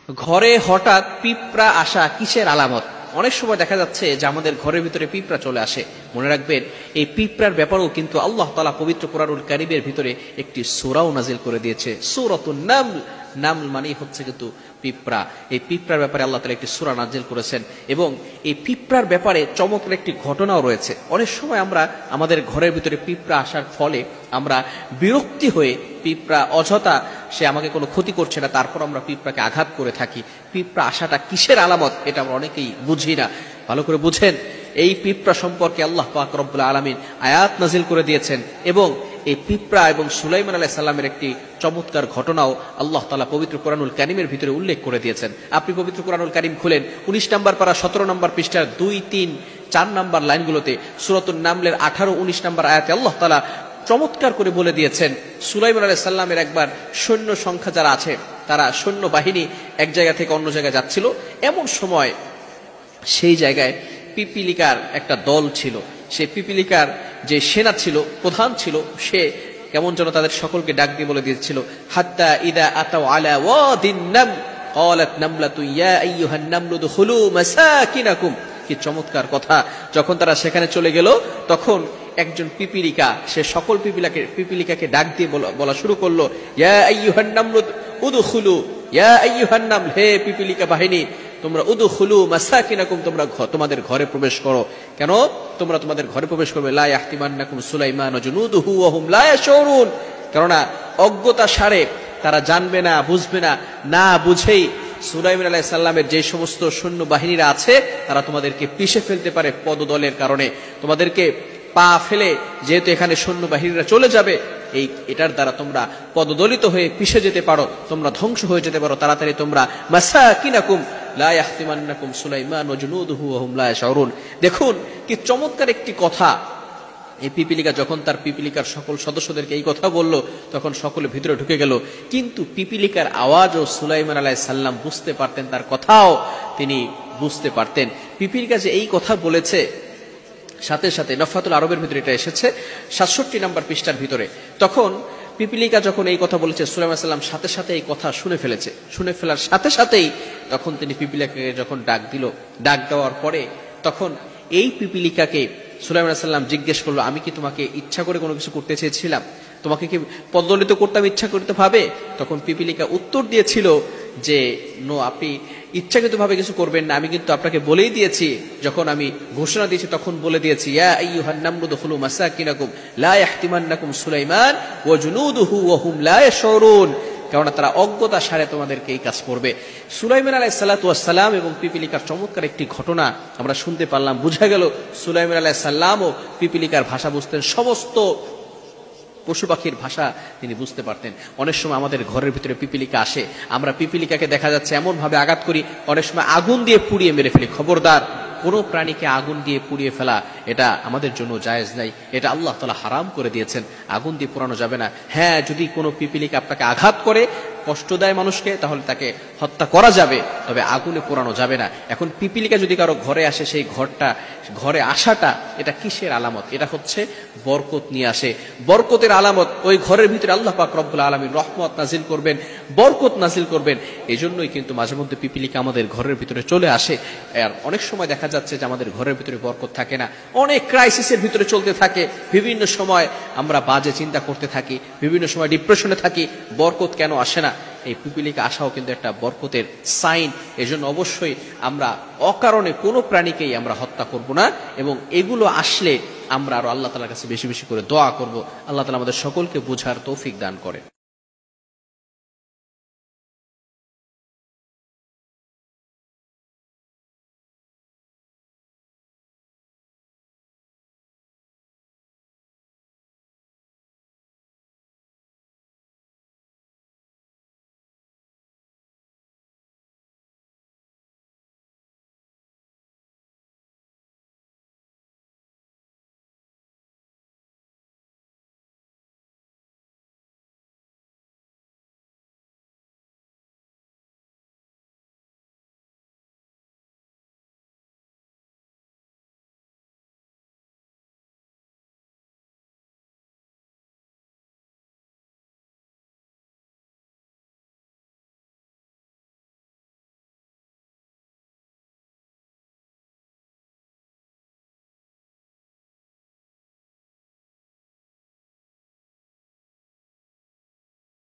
ঘরে হঠাৎ পিঁপড়া আসা কিসের আলামত? অনেক সময় দেখা যাচ্ছে যে আমাদের ঘরের ভিতরে পিঁপড়া চলে আসে। মনে রাখবেন, এই পিঁপড়ার ব্যাপারেও কিন্তু আল্লাহ তাআলা পবিত্র কোরআনুল কারীমের ভিতরে একটি সূরাও নাজিল করে দিয়েছে, সূরাতুন নামল। নামল মানেই হচ্ছে কিন্তু পিঁপড়া। এই পিঁপড়ার ব্যাপারে আল্লাহ তাআলা একটি সূরা নাজিল করেছেন এবং এই পিঁপড়ার ব্যাপারে চমৎকার একটি ঘটনাও রয়েছে। অনেক সময় আমরা আমাদের ঘরের ভিতরে পিঁপড়া আসার ফলে আমরা বিরক্তি হয়ে, পিঁপড়া অযথা সে আমাকে কোনো ক্ষতি করছে না, তারপর আমরা পিঁপড়াকে আঘাত করে থাকি। পিঁপড়া আসাটা কিসের আলামত এটা আমরা অনেকেই বুঝি না। ভালো করে বুঝেন, এই পিঁপড়া সম্পর্কে আল্লাহ পাক রব্বুল আলামিন আয়াত নাজিল করে দিয়েছেন এবং এই পিঁপড়া এবং সুলাইমান আলাইহিস সালামের একটি চমৎকার ঘটনাও আল্লাহ তাআলা পবিত্র কোরআনুল কারীমের ভিতরে উল্লেখ করে দিয়েছেন। আপনি পবিত্র কোরআনুল কারীম খুলেন, 19 নম্বর পারা 17 নম্বর পৃষ্ঠার 2, 3, 4 নম্বর লাইনগুলোতে সূরাতুন নামলের 18, 19 নম্বর আয়াতে আল্লাহ তাআলা চমৎকার করে বলে দিয়েছেন, সুলাইমান আলাইহিস সালামের একবার সৈন্য সংখ্যা যারা আছে, তারা সৈন্য বাহিনী এক জায়গা থেকে অন্য জায়গায় যাচ্ছিল। এমন সময় সেই জায়গায় পিপিলিকার একটা দল ছিল। সেই পিপিলিকার যে সেনা ছিল, প্রধান ছিল, সে কেমন যেন তাদের সকলকে ডাক দিয়ে বলে দিয়েছিল, হাত্তা ইদা আতাউ আলা ওয়াদিন নাম ক্বালাত নামলাতু ইয়া আইয়ুহান নামলু দুখুলু মাসাকিনাকুম। কি চমৎকার কথা! যখন তারা সেখানে চলে গেল, তখন একজন পিপিলিকা, সে সকল পিপিলিকাকে ডাক দিয়ে বলা শুরু করলো, ইয়া আইয়ুহান নামলু উদখুলু, ইয়া আইয়ুহান নামল, হে পিপিলিকা বাহিনী, তোমরা উদখুলু মাসাকিনাকুম, তোমরা তোমাদের ঘরে প্রবেশ করো। কেন তোমরা তোমাদের ঘরে প্রবেশ করবে? লা ইয়াহতিমান্নাকুম সুলাইমান ওয়া জুনুদুহু ওয়া হুম লা ইয়াশউরুন। কেননা অজ্ঞতা সারে তারা জানবে না, বুঝবে না, না বুঝেই সুলাইমান আলাইহিস সালামের যে সমস্ত সৈন্য বাহিনীরা আছে তারা তোমাদেরকে পিষে ফেলতে পারে পদদলের কারণে। তোমাদেরকে পা ফেলে, যেহেতু এখানে সৈন্য বাহিনীরা চলে যাবে, এটার দ্বারা তোমরা পদদলিত হয়ে পিষে যেতে পারো, তোমরা ধ্বংস হয়ে যেতে পারো। তাড়াতাড়ি তোমরা মাসাকিনাকুম লা ইয়াহতিমান্নাকুম সুলাইমান ওয়া জুনুদুহু ওয়া হুম লা ইয়াশউরুন। দেখুন কি চমৎকার একটি কথা! এই পিপিলিকা যখন তার পিপিলিকার সকল সদস্যদেরকে এই কথা বলল, তখন সকলে ভিতরে ঢুকে গেল। কিন্তু পিপিলিকার আওয়াজও সুলাইমান আলাইহিস সালাম বুঝতে পারতেন, তার কথাও তিনি বুঝতে পারতেন। পিপিলিকা যে এই কথা বলেছে, সাথে সাথে নফাতুল আরবের ভিতরে এটা এসেছে 67 নম্বর পৃষ্ঠার ভিতরে। তখন পিপিলিকা যখন এই কথা বলেছে, সুলাইমান আলাইহিস সালাম সাথে সাথে এই কথা শুনে ফেলেছে। শুনে ফেলার সাথে সাথেই তখন তিনি পিপিলিকাকে যখন ডাক দিল, ডাক দেওয়ার পরে তখন এই পিপিলিকাকে সুলাইমান আলাইহিস সালাম জিজ্ঞেস করলো, আমি কি তোমাকে ইচ্ছা করে কোনো কিছু করতে চেয়েছিলাম? তোমাকে কি পদদলিত করতাম ইচ্ছা করতে ভাবে? তখন পিপিলিকা উত্তর দিয়েছিল যে, নো, আপনি ইচ্ছাকৃতভাবে কিছু করবেন না। আমি কিন্তু আপনাকে বলেই দিয়েছি, যখন আমি ঘোষণা দিয়েছি তখন বলে দিয়েছি, ইয়া আইয়ুহান নামলু দুখুলু মাসাকিনাকুম লা ইয়াহতিমান্নাকুম সুলাইমান ওয়া জুনুদুহু ওয়া হুম লা ইয়াশউরুন। কারণ তারা অজ্ঞতা সারে তোমাদেরকে এই কাজ করবে। সুলাইমান আলাইহিস সালাতু ওয়াস সালাম এবং পিপিলিকার চমৎকার একটি ঘটনা আমরা শুনতে পারলাম। বোঝা গেল সুলাইমান আলাইহিস সালামও পিপিলিকার ভাষা বুঝতেন, সমস্ত পশু পাখির ভাষা তিনি বুঝতে পারতেন। অনেক সময় আমাদের ঘরের ভিতরে পিপিলিকা আসে, আমরা পিপিলিকাকে দেখা যাচ্ছে এমন ভাবে আঘাত করি, অনেক সময় আগুন দিয়ে পুড়িয়ে মেরে ফেলি। খবরদার, কোনো প্রাণীকে আগুন দিয়ে পুড়িয়ে ফেলা এটা আমাদের জন্য জায়েজ নাই, এটা আল্লাহ তাআলা হারাম করে দিয়েছেন। আগুন দিয়ে পোড়ানো যাবে না। হ্যাঁ, যদি কোনো পিপিলিকা আপনাকে আঘাত করে, কষ্ট দেয় মানুষকে, তাহলে তাকে হত্যা করা যাবে, তবে আগুনে পোড়ানো যাবে না। এখন পিপিলিকা যদি কারো ঘরে আসে, সেই ঘরে আসাটা এটা কিসের আলামত? এটা হচ্ছে বরকত নিয়ে আসে, বরকতের আলামত। ওই ঘরের ভিতরে আল্লাহ পাক রব্বুল আলামিন রহমত নাজিল করবেন, বরকত নাজিল করবেন। এই জন্যই কিন্তু মাঝে মধ্যে পিপিলিকা আমাদের ঘরের ভিতরে চলে আসে। আর অনেক সময় দেখা যাচ্ছে যে আমাদের ঘরের ভিতরে বরকত থাকে না, অনেক ক্রাইসিসের ভিতরে চলতে থাকে। বিভিন্ন সময় আমরা বাজে চিন্তা করতে থাকি, বিভিন্ন সময় ডিপ্রেশনে থাকি। বরকত কেন আসে না? এই পিপিলিকা আসাও কিন্তু একটা বরকতের সাইন। এজন্য অবশ্যই আমরা অকারণে কোনো প্রাণীকেই আমরা হত্যা করব না, এবং এগুলো আসলে আমরা আরো আল্লাহ তাআলার কাছে বেশি বেশি করে দোয়া করব। আল্লাহ তাআলা আমাদের সকলকে বোঝার তৌফিক দান করে।